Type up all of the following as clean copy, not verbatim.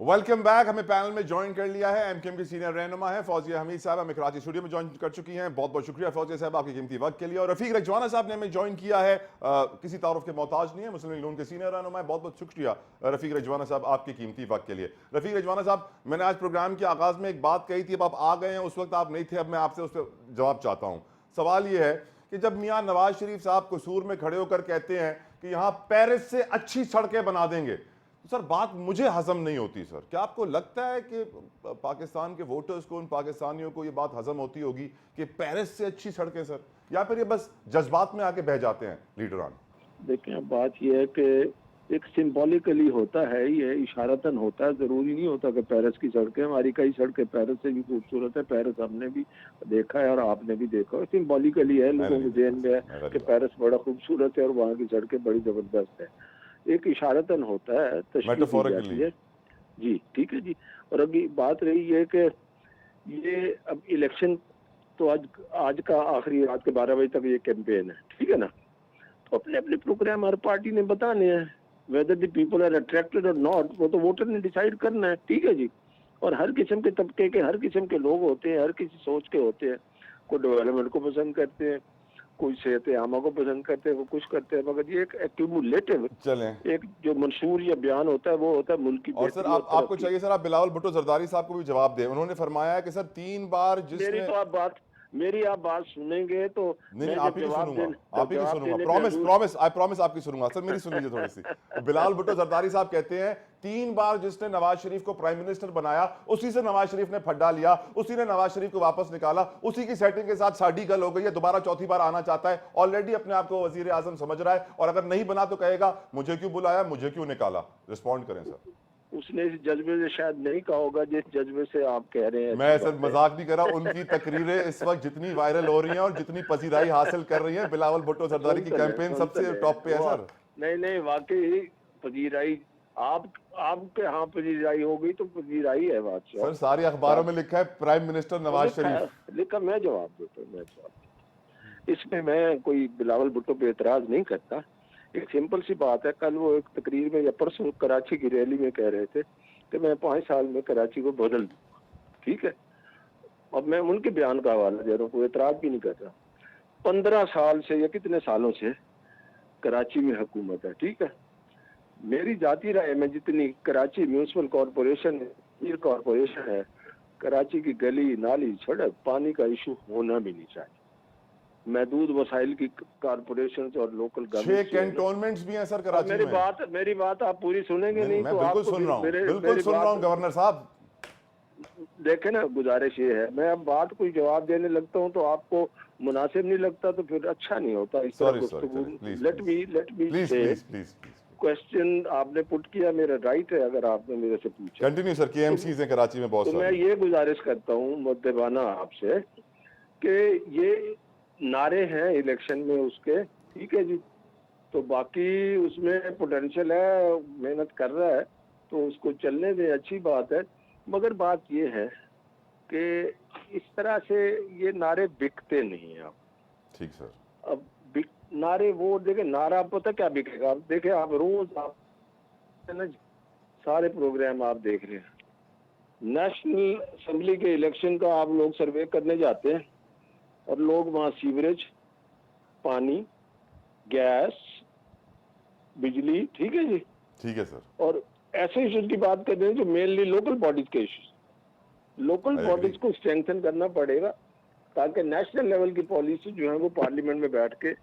Welcome back. हमें panel में join कर लिया है एमकेएम की सीनियर रहनुमा है फौजिया हमीद साहब, हमें कराची स्टूडियो में ज्वाइन कर चुकी हैं। बहुत बहुत शुक्रिया फौजिया साहब आपके कीमती वक्त के लिए। और रफीक रजवाना साहब ने हमें ज्वाइन किया है, किसी तारुफ के मोहताज नहीं है, मुस्लिम लीग नून के सीनियर रहनुमा है। बहुत बहुत शुक्रिया रफीक रजवाना साहब आपके कीमती वक्त के लिए। रफीक रजवाना साहब, मैंने आज प्रोग्राम के आगाज़ में एक बात कही थी, अब आप आ गए हैं, उस वक्त आप नहीं थे, अब मैं आपसे उस पर जवाब चाहता हूँ। सवाल ये है कि जब मियाँ नवाज शरीफ साहब कसूर में खड़े होकर कहते हैं कि यहाँ पेरिस से अच्छी सड़कें बना देंगे, तो सर बात मुझे हजम नहीं होती। सर क्या आपको लगता है कि पाकिस्तान के वोटर्स को, उन पाकिस्तानियों को ये बात हजम होती होगी कि पेरिस से अच्छी सड़कें सर, या फिर ये बस जज्बात में आके बह जाते हैं लीडरान? देखें, बात यह है कि एक सिंबॉलिकली होता है, ये इशारतन होता है, जरूरी नहीं होता कि पेरिस की सड़कें, हमारी कई सड़कें पेरिस से भी खूबसूरत है। पेरिस हमने भी देखा है और आपने भी देखा है। सिंबॉलिकली है, लोगों के ज़हन में है कि पेरिस बड़ा खूबसूरत है और वहाँ की सड़कें बड़ी जबरदस्त है। एक इशारतन होता है, तशरीह की जाती है जी, ठीक है जी। और अभी बात रही है कि ये अब इलेक्शन तो आज का आखिरी रात के 12 बजे तक ये कैंपेन है, ठीक है ना। तो अपने अपने प्रोग्राम हर पार्टी ने बताने हैं, whether the people are attracted और नॉट, वो तो वोटर ने डिसाइड करना है, ठीक है जी। और हर किस्म के तबके के, हर किस्म के लोग होते हैं, हर किसी सोच के होते हैं। कोई डेवलपमेंट को पसंद करते हैं, कोई सेहत आमा को पसंद करते हैं, वो कुछ करते हैं, मगर ये एक एक्यूमुलेटिव एक जो मंशूर या बयान होता है वो होता है मुल्क की। और सर आपको चाहिए सर, आप बिलावल भुट्टो जरदारी साहब को भी जवाब दें। उन्होंने फरमाया है कि सर 3 बार जिसने मेरी आप बात सुनेंगे तो नहीं, आप ही की सुनूंगा, आप ही की सुनूंगा, प्रॉमिस आई प्रॉमिस आपकी सुनूंगा। सर मेरी सुन लीजिए थोड़ी सी। बिलावल भुट्टो जरदारी साहब कहते हैं 3 बार जिसने नवाज शरीफ को प्राइम मिनिस्टर बनाया, उसी से नवाज शरीफ ने फड्डा लिया, उसी ने नवाज शरीफ को वापस निकाला, उसी की सेटिंग के साथ साड़ी गल हो गई है, दोबारा चौथी बार आना चाहता है, ऑलरेडी अपने आप को वजीर आजम समझ रहा है, और अगर नहीं बना तो कहेगा मुझे क्यों बुलाया, मुझे क्यों निकाला। रिस्पॉन्ड करें सर। उसने इस जज्बे से शायद नहीं कहा होगा जिस जज्बे से आप कह रहे हैं। मैं सर मजाक नहीं कर रहा, उनकी तकरीरें इस वक्त जितनी वायरल हो रही हैं और जितनी पसीदाई हासिल कर रही हैं, बिलावल भुट्टो जरदारी की कैंपेन सबसे टॉप पे है सर। नहीं वाकई पजीराई आपके यहाँ पजीराई हो गई तो पजीराई है बात सर। सारी अखबारों में लिखा है प्राइम मिनिस्टर नवाज शरीफ लिखा। मैं जवाब देता हूँ, इसमें मैं कोई बिलावल भुट्टो पे एतराज नहीं करता। एक सिंपल सी बात है, कल वो एक तकरीर में या परसों कराची की रैली में कह रहे थे कि मैं 5 साल में कराची को बदल दूंगा, ठीक है। अब मैं उनके बयान का हवाला दे रहा हूँ, कोई एतराज भी नहीं कर रहा। 15 साल से या कितने सालों से कराची में हुकूमत है, ठीक है। मेरी जाती राय में जितनी कराची म्यूनसिपल कॉरपोरेशन है, कराची की गली नाली सड़क पानी का इशू होना भी नहीं चाहिए। महदूद वसाइल की कारपोरेशन और लोकल गवर्नमेंट, 6 कैंटोनमेंट्स भी हैं सर कराची में। मेरी बात आप पूरी सुनेंगे नहीं मैं तो बिल्कुल सुन रहा हूँ गवर्नर साहब। देखे ना, गुजारिश ये है, मैं अब बात कोई जवाब देने लगता हूँ तो आपको मुनासिब नहीं लगता तो फिर अच्छा नहीं होता इस तरह गुफ्तगू। लेट मी से क्वेश्चन आपने पुट किया, मेरा राइट है अगर आपने मेरे से पूछा। Continue sir. केएमसीज हैं कराची में बहुत सारे। तो मैं ये गुजारिश करता हूँ मुद्देबाना आपसे कि ये नारे हैं इलेक्शन में उसके, ठीक है जी, तो बाकी उसमें पोटेंशियल है, मेहनत कर रहा है तो उसको चलने दें, अच्छी बात है। मगर बात ये है कि इस तरह से ये नारे बिकते नहीं हैं। आप ठीक सर। अब नारे वो देखे, नारा पता क्या बिकेगा, आप देखे, आप रोज आप ना सारे प्रोग्राम आप देख रहे हैं, नेशनल असेंबली के इलेक्शन का आप लोग सर्वे करने जाते हैं और लोग वहाँ सीवरेज, पानी, गैस, बिजली, ठीक है जी, ठीक है सर, और ऐसे इश्यूज की बात कर रहे हैं जो मेनली लोकल बॉडीज के इश्यूज। लोकल बॉडीज को स्ट्रेंथन करना पड़ेगा ताकि नेशनल लेवल की पॉलिसी जो है वो पार्लियामेंट में बैठ के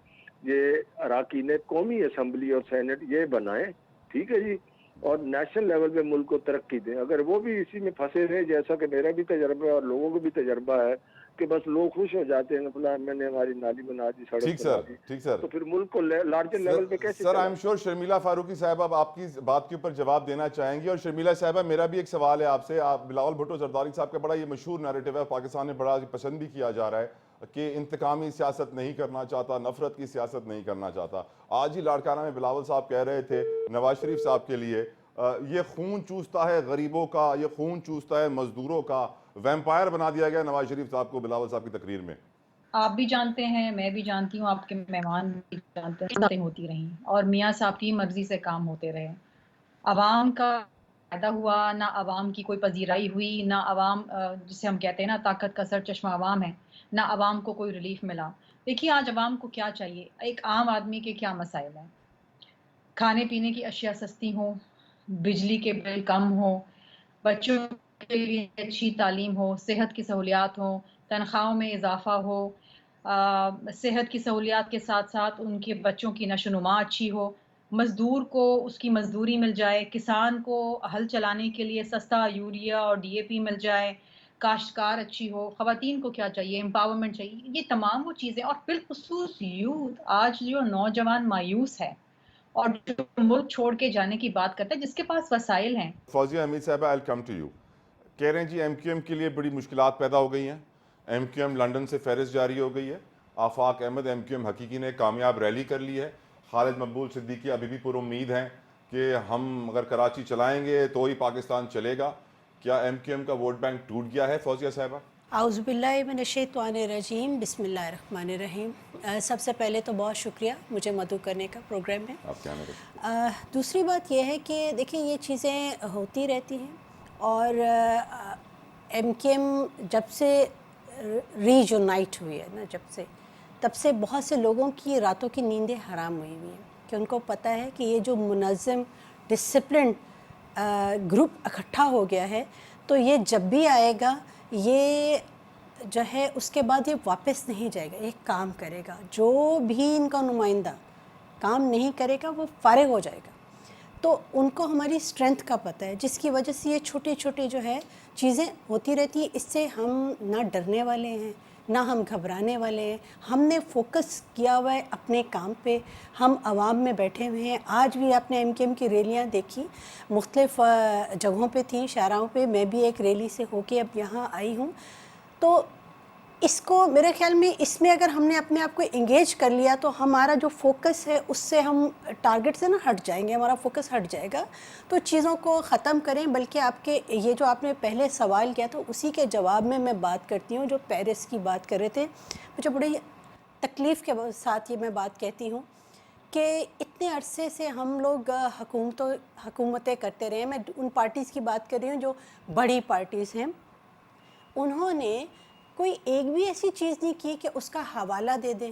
ये अराकीन कौमी असेंबली और सेनेट ये बनाए, ठीक है जी, और नेशनल लेवल पे मुल्क को तरक्की दें। अगर वो भी इसी में फंसे रहे, जैसा कि मेरा भी तजर्बा है और लोगों को भी तजर्बा है कि बस लोग खुश हो जाते हैं फला मैंने हमारी नाली बना दी, सड़क ठीक सर, ठीक सर, तो फिर मुल्क को लार्जर लेवल पे कैसे? Sir I am sure Sharmila Farooqui साहब अब आपकी बात के ऊपर जवाब देना चाहेंगी। और शर्मिला साहब, मेरा भी एक सवाल है आपसे। आप बिलावल भुट्टो जरदारी साहब का बड़ा ये मशहूर नैरेटिव है, पाकिस्तान में बड़ा पसंद भी किया जा रहा है कि इंतकामी सियासत नहीं करना चाहता, नफरत की सियासत नहीं करना चाहता। आज ही लाड़काना में बिलावल साहब कह रहे थे नवाज शरीफ साहब के लिए ये खून चूसता है गरीबों का, ये खून चूसता है मजदूरों का, वैम्पायर बना दिया गया नवाज शरीफ साहब को बिलावल साहब की तकरीर में। आप भी जानते हैं, मैं भी जानती हूँ, आपके मेहमान भी जानते हैं, बातें होती रहीं और मियाँ साहब की मर्जी से काम होते रहे। अवाम का फ़ायदा हुआ, ना आवाम की कोई पजीराई हुई, ना आवाम जिसे हम कहते हैं ना ताकत का सरचश्मा आवाम है, ना आवाम को कोई रिलीफ मिला। देखिए आज आवाम को क्या चाहिए, एक आम आदमी के क्या मसाइल हैं। खाने पीने की अशिया सस्ती हो, बिजली के बिल कम हो, बच्चों के लिए अच्छी तालीम हो, सेहत की सहूलियात हो, तनख्वाहों में इजाफा हो, सेहत की सहूलियात के साथ साथ उनके बच्चों की नशोनुमा अच्छी हो, मज़दूर को उसकी मज़दूरी मिल जाए, किसान को हल चलाने के लिए सस्ता यूरिया और डीएपी मिल जाए, काश्तकार अच्छी हो, ख़वातीन को क्या चाहिए, एम्पावरमेंट चाहिए, ये तमाम वो चीज़ें। और बिलख़ुसूस यूथ, आज जो नौजवान मायूस है और जो मुल्क छोड़ के जाने की बात करता है, जिसके पास वसाइल हैं। फौजिया हमीद साहब, आई कम टू यू। कह रहे हैं जी एमक्यूएम के लिए बड़ी मुश्किलात पैदा हो गई हैं, एमक्यूएम लंदन से फहरिस्त जारी हो गई है, आफाक अहमद एमक्यूएम हकीकी ने कामयाब रैली कर ली है, खालिद मकबूल सिद्दीकी अभी भी पुरुम्मीद हैं कि हम अगर कराची चलाएंगे तो ही पाकिस्तान चलेगा। क्या एमक्यूएम का वोट बैंक टूट गया है फौजिया साहबा? आउज़ुबिल्लाहि मिनश्शैतानिर्रजीम, बिस्मिल्लाहिर्रहमानिर्रहीम। सबसे पहले तो बहुत शुक्रिया मुझे मदऊ करने का प्रोग्राम में। आप क्या रखें? दूसरी बात यह है कि देखिए ये चीज़ें होती रहती हैं और एमकेएम जब से रीयूनाइट हुई है ना, तब से बहुत से लोगों की रातों की नींदें हराम हुई हुई हैं कि उनको पता है कि ये जो मुनज़्ज़म डिसिप्लिन ग्रुप इकट्ठा हो गया है तो ये जब भी आएगा ये जो है उसके बाद ये वापस नहीं जाएगा, ये काम करेगा। जो भी इनका नुमाइंदा काम नहीं करेगा वो फारिग हो जाएगा। तो उनको हमारी स्ट्रेंथ का पता है, जिसकी वजह से ये छोटे छोटे जो है चीज़ें होती रहती हैं। इससे हम ना डरने वाले हैं ना हम घबराने वाले हैं। हमने फोकस किया हुआ है अपने काम पे, हम आवाम में बैठे हुए हैं। आज भी आपने एमकेएम की रैलियाँ देखी, मुख्तलिफ जगहों पे थी, शाहराहों पे। मैं भी एक रैली से होके अब यहाँ आई हूँ। तो इसको मेरे ख्याल में इसमें अगर हमने अपने आप को इंगेज कर लिया तो हमारा जो फोकस है उससे हम टारगेट से ना हट जाएंगे, हमारा फोकस हट जाएगा। तो चीज़ों को ख़त्म करें। बल्कि आपके ये जो आपने पहले सवाल किया था उसी के जवाब में मैं बात करती हूँ। जो पेरिस की बात कर रहे थे, मुझे बड़ी तकलीफ़ के साथ ये मैं बात कहती हूँ कि इतने अरसे से हम लोग हुकूमतें करते रहे। मैं उन पार्टीज़ की बात कर रही हूँ जो बड़ी पार्टीज़ हैं। उन्होंने कोई एक भी ऐसी चीज़ नहीं की कि उसका हवाला दे दें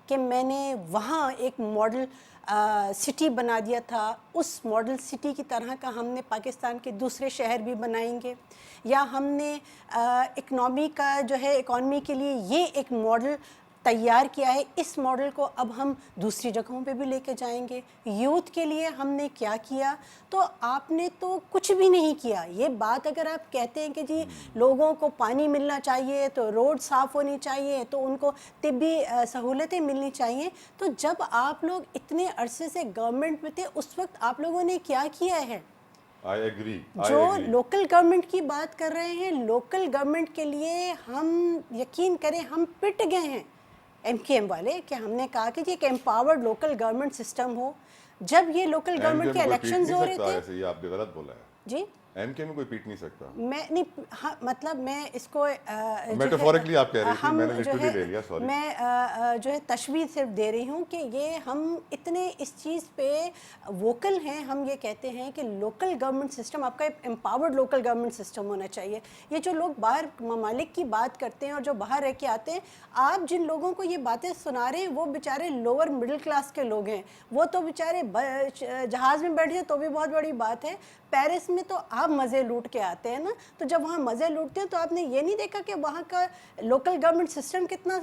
कि मैंने वहाँ एक मॉडल सिटी बना दिया था, उस मॉडल सिटी की तरह का हमने पाकिस्तान के दूसरे शहर भी बनाएंगे, या हमने इकॉनमी के लिए ये एक मॉडल तैयार किया है, इस मॉडल को अब हम दूसरी जगहों पे भी लेके जाएंगे। यूथ के लिए हमने क्या किया? तो आपने तो कुछ भी नहीं किया। ये बात अगर आप कहते हैं कि जी लोगों को पानी मिलना चाहिए, तो रोड साफ़ होनी चाहिए, तो उनको तिब्बी सहूलतें मिलनी चाहिए, तो जब आप लोग इतने अरसे से गवर्नमेंट में थे उस वक्त आप लोगों ने क्या किया है? I agree. जो लोकल गवर्नमेंट की बात कर रहे हैं, लोकल गवर्नमेंट के लिए हम यकीन करें हम पिट गए हैं एमकेएम वाले कि हमने कहा कि एक एम्पावर्ड लोकल गवर्नमेंट सिस्टम हो। जब ये लोकल गवर्नमेंट के इलेक्शंस हो रहे थे, ये आपने गलत बोला है जी एमकेएम में कोई पीट नहीं सकता। मैं नहीं, हाँ, मतलब मैं इसको मेटाफोरिकली आप कह रही थी, मैंने लिटरली ले लिया, सॉरी। मैं जो है तशबीह सिर्फ दे रही हूँ कि ये हम इतने इस चीज़ पे वोकल हैं। हम ये कहते हैं कि लोकल गवर्नमेंट सिस्टम, आपका एम्पावर्ड लोकल गवर्नमेंट सिस्टम होना चाहिए। ये जो लोग बाहर ममालिक की बात करते हैं और जो बाहर रह के आते हैं, आप जिन लोगों को ये बातें सुना रहे हैं वो बेचारे लोअर मिडिल क्लास के लोग हैं। वो तो बेचारे जहाज़ में बैठ जाए तो भी बहुत बड़ी बात है। पेरिस में तो आप मज़े लूट के आते हैं ना, तो जब वहाँ मज़े लूटते हैं तो आपने ये नहीं देखा कि वहाँ का लोकल गवर्नमेंट सिस्टम कितना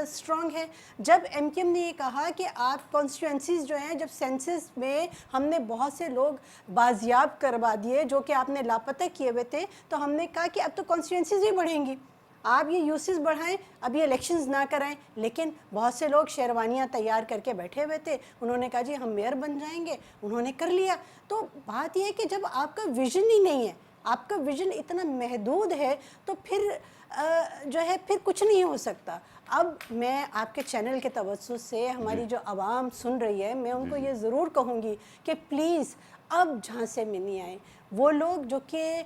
स्ट्रॉन्ग है। जब एमकेएम ने ये कहा कि आप कॉन्स्टिट्यूंसीज़ जो हैं, जब सेंसस में हमने बहुत से लोग बाजियाब करवा दिए जो कि आपने लापता किए हुए थे, तो हमने कहा कि अब तो कॉन्स्टिट्यूंसीज़ ही बढ़ेंगी, आप ये यूसेज बढ़ाएं, अब ये इलेक्शंस ना कराएं। लेकिन बहुत से लोग शेरवानियाँ तैयार करके बैठे हुए थे, उन्होंने कहा जी हम मेयर बन जाएंगे, उन्होंने कर लिया। तो बात यह है कि जब आपका विजन ही नहीं है, आपका विजन इतना महदूद है, तो फिर जो है फिर कुछ नहीं हो सकता। अब मैं आपके चैनल के तवज्जो से हमारी जो आवाम सुन रही है, मैं उनको ये ज़रूर कहूँगी कि प्लीज़ अब झांसे में नहीं आए। वो लोग जो कि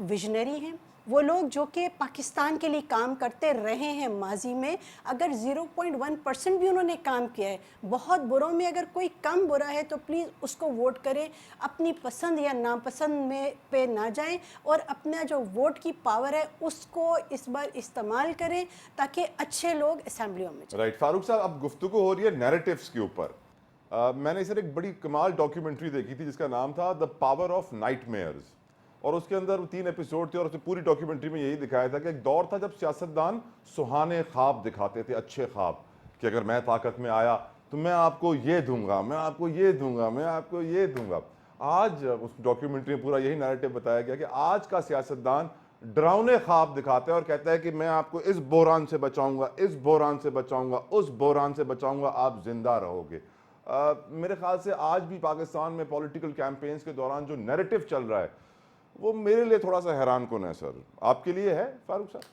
विजनरी हैं, وہ لوگ جو کہ پاکستان کے لیے کام کرتے رہے ہیں ماضی میں، اگر 0.1% بھی انہوں نے کام کیا ہے، بہت بروں میں اگر کوئی کم برا ہے تو پلیز اس کو ووٹ کریں، اپنی پسند یا ناپسند میں پہ نہ جائیں، اور اپنا جو ووٹ کی پاور ہے اس کو اس بار استعمال کریں تاکہ اچھے لوگ اسمبلیوں میں جائیں۔ رائٹ فاروق صاحب، اب گفتگو ہو رہی ہے نیریٹیوز کے اوپر. میں نے سر ایک بڑی کمال ڈاکیومنٹری دیکھی تھی جس کا نام تھا the power of night measures, اور اس کے اندر 3 ایپیسوڈ تھے، اور اس پوری ڈاکیومنٹری میں یہی دکھایا تھا کہ ایک دور تھا جب سیاستدان سہانے خواب دکھاتے تھے، اچھے خواب، کہ اگر میں طاقت میں آیا تو میں آپ کو یہ دوں گا، میں آپ کو یہ دوں گا، میں آپ کو یہ دوں گا. آج اس ڈاکیومنٹری میں پورا یہی نیریٹو بتایا گیا کہ آج کا سیاستدان ڈراؤنے خواب دکھاتا ہے اور کہتا ہے کہ میں آپ کو اس بحران سے بچاؤں گا، اس بحران سے بچاؤں گا، اس بحران سے بچاؤں گا، آپ زندہ رہو گے. میرے خیال سے آج بھی پاکستان میں پولیٹیکل کیمپینز کے دوران جو نیریٹو چل رہا ہے وہ میرے لیے تھوڑا سا حیران کن ہے. سر آپ کے لیے ہے فاروق صاحب؟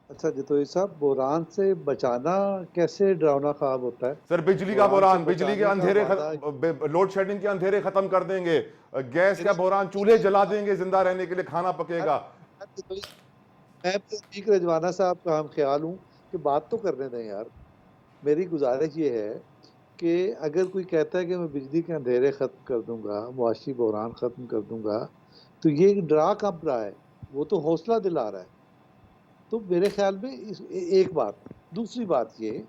اچھا جتوئی صاحب، بحران سے بچانا کیسے ڈراؤنا خواب ہوتا ہے؟ سر بجلی کا بحران، بجلی کے اندھیرے، وعدہ لوڈ شیڈنگ کے اندھیرے ختم کر دیں گے، گیس کا بحران، چولہے جلا دیں گے، زندہ رہنے کے لیے کھانا پکے گا. میں عتیق رجوانہ صاحب کا ہم خیال ہوں کہ بات تو کرنے دیں یار. میری گزارش یہ ہے کہ اگر کوئی کہتا ہے کہ میں بجلی کے اندھیرے ختم کر دوں گا، معاشی بحران ختم کر دوں گا، تو یہ ڈرا کب رہا ہے؟ وہ تو حوصلہ دلا رہا ہے. تو میرے خیال میں ایک بات. دوسری بات یہ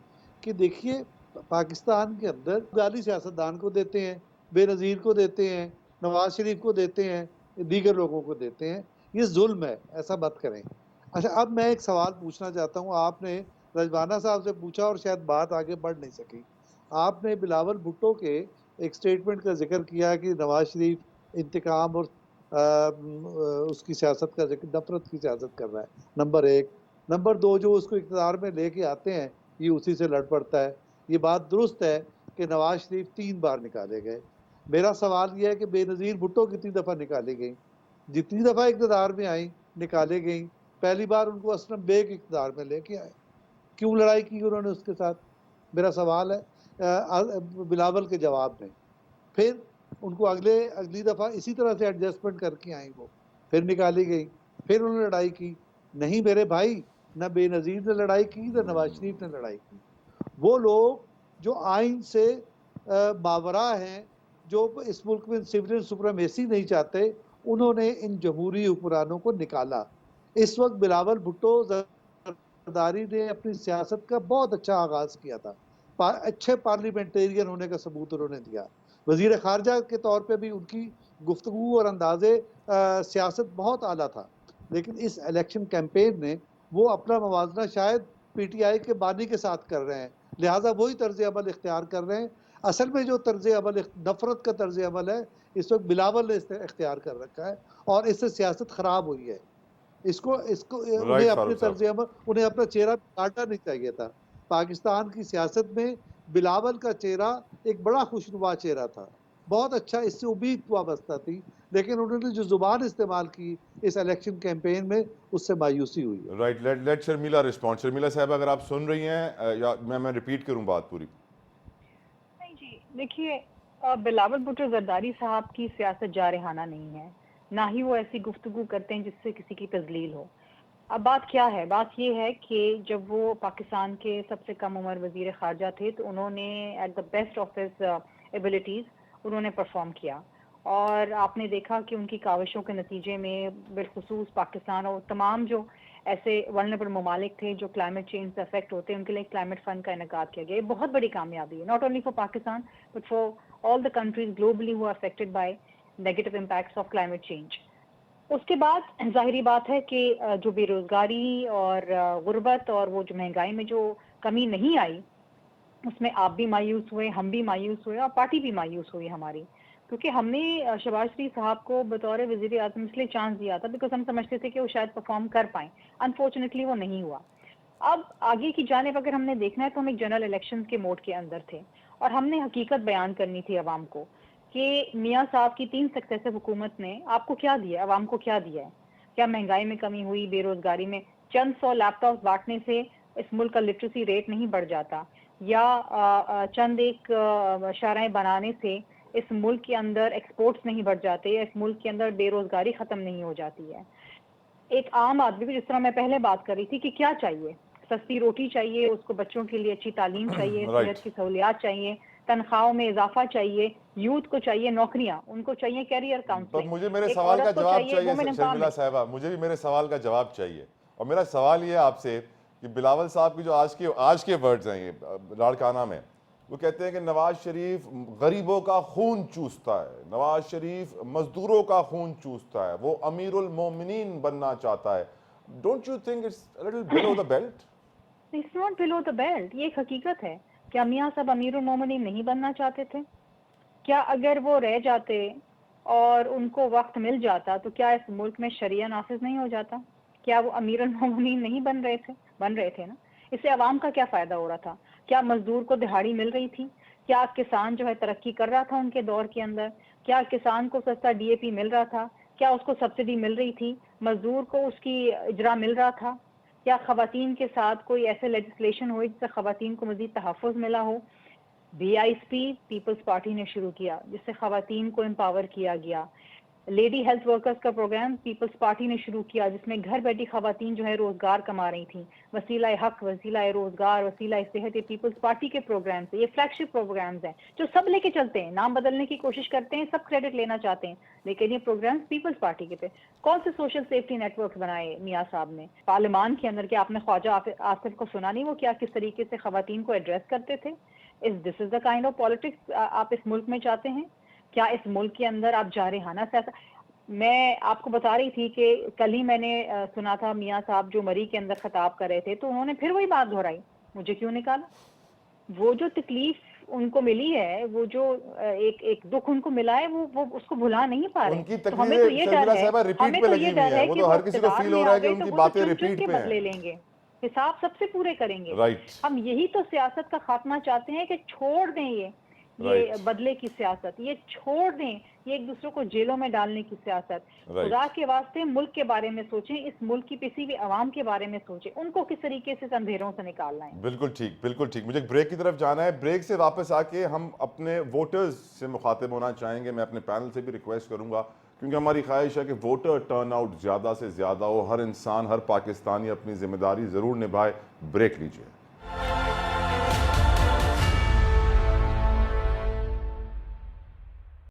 کہ دیکھیے پاکستان کے اندر گالی سیاستدان کو دیتے ہیں، بے نظیر کو دیتے ہیں، نواز شریف کو دیتے ہیں، دیگر لوگوں کو دیتے ہیں. یہ ظلم ہے، ایسا مت کریں. اچھا اب میں ایک سوال پوچھنا چاہتا ہوں. آپ نے رجوانہ صاحب سے پوچھا اور شاید بات آگے بڑھ نہیں سکی. آپ نے بلاول بھٹو کے ایک سٹیٹمنٹ کا ذکر کیا کہ نواز شریف انتقام اور اس کی سیاست کا ذکر، نفرت کی سیاست کر رہا ہے، نمبر 1. نمبر 2، جو اس کو اقتدار میں لے کے آتے ہیں یہ اسی سے لڑ پڑتا ہے. یہ بات درست ہے کہ نواز شریف 3 بار نکالے گئے. میرا سوال یہ ہے کہ بے نظیر بھٹو کتنی دفعہ نکالی گئی؟ جتنی دفعہ اقتدار میں آئیں نکالے گئیں. پہلی بار ان کو اسلم بیگ اقتدار میں لے کے آئے، کیوں لڑائی کی انہوں نے اس کے ساتھ؟ میرا سوال ہے بلاول کے جواب میں. پھر ان کو اگلی دفعہ اسی طرح سے ایڈجسٹمنٹ کر کے آئیں، وہ پھر نکالی گئی، پھر انہوں نے لڑائی کی. نہیں میرے بھائی، نہ بے نظیر نے لڑائی کی نہ نواز شریف نے لڑائی کی. وہ لوگ جو آئین سے ماورا ہیں، جو اس ملک میں سویرن سپریمیسی نہیں چاہتے، انہوں نے ان جمہوری حکمرانوں کو نکالا. اس وقت بلاول بھٹو زرداری نے اپنی سیاست کا بہت اچھا آغاز کیا تھا. اچھے پارلیمنٹیرین ہونے کا ثبوت انہوں نے دیا. وزیر خارجہ کے طور پہ بھی ان کی گفتگو اور اندازے سیاست بہت اعلیٰ تھا. لیکن اس الیکشن کیمپین نے وہ اپنا موازنہ شاید پی ٹی آئی کے بانی کے ساتھ کر رہے ہیں، لہٰذا وہی طرز عمل اختیار کر رہے ہیں. اصل میں جو طرز عمل نفرت کا طرز عمل ہے اس وقت بلاول نے اختیار کر رکھا ہے، اور اس سے سیاست خراب ہوئی ہے. اس کو انہیں اپنے طرز عمل، انہیں اپنا چہرہ کاٹنا نہیں چاہیے تھا. پاکستان کی سیاست میں بلاول کا چہرہ ایک بڑا خوشنما چہرہ تھا، بہت اچھا، اس سے امید وابستہ تھی. لیکن انہوں نے جو زبان استعمال کی اس الیکشن کیمپین میں، اس سے مایوسی ہوئی ہے. Right, let Sharmila respond. Sharmila صاحب اگر آپ سن رہی ہیں یا میں ریپیٹ کروں بات پوری؟ نہیں جی، دیکھیے بلاول بھٹو زرداری صاحب کی سیاست جارحانہ نہیں ہے، نہ ہی وہ ایسی گفتگو کرتے ہیں جس سے کسی کی تذلیل ہو. اب بات کیا ہے؟ بات یہ ہے کہ جب وہ پاکستان کے سب سے کم عمر وزیر خارجہ تھے تو انہوں نے at the best of his abilities انہوں نے پرفارم کیا، اور آپ نے دیکھا کہ ان کی کاوشوں کے نتیجے میں بالخصوص پاکستان اور تمام جو ایسے ولنریبل ممالک تھے جو کلائمیٹ چینج سے افیکٹ ہوتے ہیں، ان کے لیے کلائمیٹ فنڈ کا انعقاد کیا گیا. یہ بہت بڑی کامیابی ہے، not only for Pakistan but for all the countries globally who affected by negative impacts of climate change. اس کے بعد ظاہری بات ہے کہ جو بے روزگاری اور غربت اور وہ جو مہنگائی میں جو کمی نہیں آئی، اس میں آپ بھی مایوس ہوئے، ہم بھی مایوس ہوئے، اور پارٹی بھی مایوس ہوئی ہماری، کیونکہ ہم نے شہباز شریف صاحب کو بطور وزیر اعظم اس لیے چانس دیا تھا بیکاز ہم سمجھتے تھے کہ وہ شاید پرفارم کر پائیں. انفارچونیٹلی وہ نہیں ہوا. اب آگے کی جانب اگر ہم نے دیکھنا ہے تو ہم ایک جنرل الیکشن کے موڈ کے اندر تھے، اور ہم نے حقیقت بیان کرنی تھی عوام کو کہ میاں صاحب کی 3 سکسیسو حکومت نے آپ کو کیا دیا ہے، عوام کو کیا دیا ہے. کیا مہنگائی میں کمی ہوئی؟ بے روزگاری میں چند 100 لیپ ٹاپ بانٹنے سے اس ملک کا لٹریسی ریٹ نہیں بڑھ جاتا، یا چند ایک شاہراہیں بنانے سے اس ملک کے اندر ایکسپورٹس نہیں بڑھ جاتے, یا اس ملک کے اندر بے روزگاری ختم نہیں ہو جاتی ہے. ایک عام آدمی کو, جس طرح میں پہلے بات کر رہی تھی کہ کیا چاہیے, سستی روٹی چاہیے, اس کو بچوں کے لیے اچھی تعلیم چاہیے, صحت کی سہولیات چاہیے, تنخواہوں میں اضافہ چاہیے, یوتھ کو چاہیے نوکریاں, ان کو چاہیے کیریئر کاؤنسلنگ. مجھے میرے سوال کا جواب چاہیے شرمیلا صاحبہ, مجھے بھی میرے سوال کا جواب چاہیے. اور میرا سوال یہ ہے آپ سے کہ بلاول صاحب کی جو آج کے ورڈز ہیں یہ لاڑکانہ میں, وہ کہتے ہیں کہ نواز شریف غریبوں کا خون چوستا ہے, نواز شریف مزدوروں کا خون چوستا ہے, وہ امیر المومنین بننا چاہتا ہے. Don't you think it's a little below the belt? It's not below the belt. یہ ایک حقیقت ہے. کیا میاں صاحب امیر المومنین نہیں بننا چاہتے تھے؟ کیا اگر وہ رہ جاتے اور ان کو وقت مل جاتا تو کیا اس ملک میں شریعہ نافذ نہیں ہو جاتا؟ کیا وہ امیر المومنین نہیں بن رہے تھے نا. اس سے عوام کا کیا فائدہ ہو رہا تھا؟ کیا مزدور کو دہاڑی مل رہی تھی؟ کیا کسان جو ہے ترقی کر رہا تھا ان کے دور کے اندر؟ کیا کسان کو سستا ڈی اے پی مل رہا تھا؟ کیا اس کو سبسڈی مل رہی تھی؟ مزدور کو اس کی اجرا مل رہا تھا؟ کیا خواتین کے ساتھ کوئی ایسے لیجسلیشن ہوئی جس سے خواتین کو مزید تحفظ ملا ہو؟ B I S P Peoples Party نے شروع کیا جس سے خواتین کو امپاور کیا گیا. لیڈی ہیلتھ ورکرز کا پروگرام پیپلز پارٹی نے شروع کیا جس میں گھر بیٹھی خواتین جو ہے روزگار کما رہی تھیں. وسیلہ حق, وسیلہ روزگار, وسیلہ صحت, یہ پیپلز پارٹی کے پروگرامز ہیں. یہ فلیگ شپ پروگرامز ہیں جو سب لے کے چلتے ہیں. نام بدلنے کی کوشش کرتے ہیں, سب کریڈٹ لینا چاہتے ہیں, لیکن یہ پروگرامز پیپلز پارٹی کے تھے. کون سے سوشل سیفٹی نیٹ ورک بنائے میاں صاحب نے پارلیمان کے اندر؟ کیا آپ نے خواجہ آصف کو سنا نہیں, وہ کیا کس طریقے سے خواتین کو ایڈریس کرتے تھے؟ دس از دا کائنڈ آف پالیٹکس آپ اس ملک میں چاہتے ہیں؟ کیا اس ملک کے اندر آپ جارحانہ سیاست؟ میں آپ کو بتا رہی تھی کہ کل ہی میں نے سنا تھا میاں صاحب جو مری کے اندر خطاب کر رہے تھے, تو انہوں نے پھر وہی بات دہرائی, مجھے کیوں نکالا. وہ جو تکلیف ان کو ملی ہے, وہ جو ایک دکھ ان کو ملا ہے, وہ اس کو بھلا نہیں پا رہے. ان کی تو ہمیں تو یہ ڈر ہے, ریپیٹ پہ لگی ہوئی ہے, وہ تو ہر کسی کو فیل ہو رہا ہے کہ ان کی باتیں ریپیٹ پہ بدلے لیں گے, حساب سب سے پورے کریں گے. رائٹ, ہم یہی تو سیاست کا خاتمہ چاہتے ہیں کہ چھوڑ دیں یہ بدلے کی سیاست, یہ چھوڑ دیں یہ ایک دوسرے کو جیلوں میں ڈالنے کی سیاست. خدا کے واسطے ملک کے بارے میں سوچیں, اس ملک کی پسی ہوئی عوام کے بارے میں سوچیں, ان کو کس طریقے سے اندھیروں سے نکالنا ہے. بالکل ٹھیک, بالکل ٹھیک. مجھے ایک بریک کی طرف جانا ہے. بریک سے واپس آ کے ہم اپنے ووٹرز سے مخاطب ہونا چاہیں گے. میں اپنے پینل سے بھی ریکویسٹ کروں گا, کیونکہ ہماری خواہش ہے کہ ووٹر ٹرن آؤٹ زیادہ سے زیادہ ہو, ہر انسان, ہر پاکستانی اپنی ذمہ داری ضرور نبھائے. بریک لیجیے.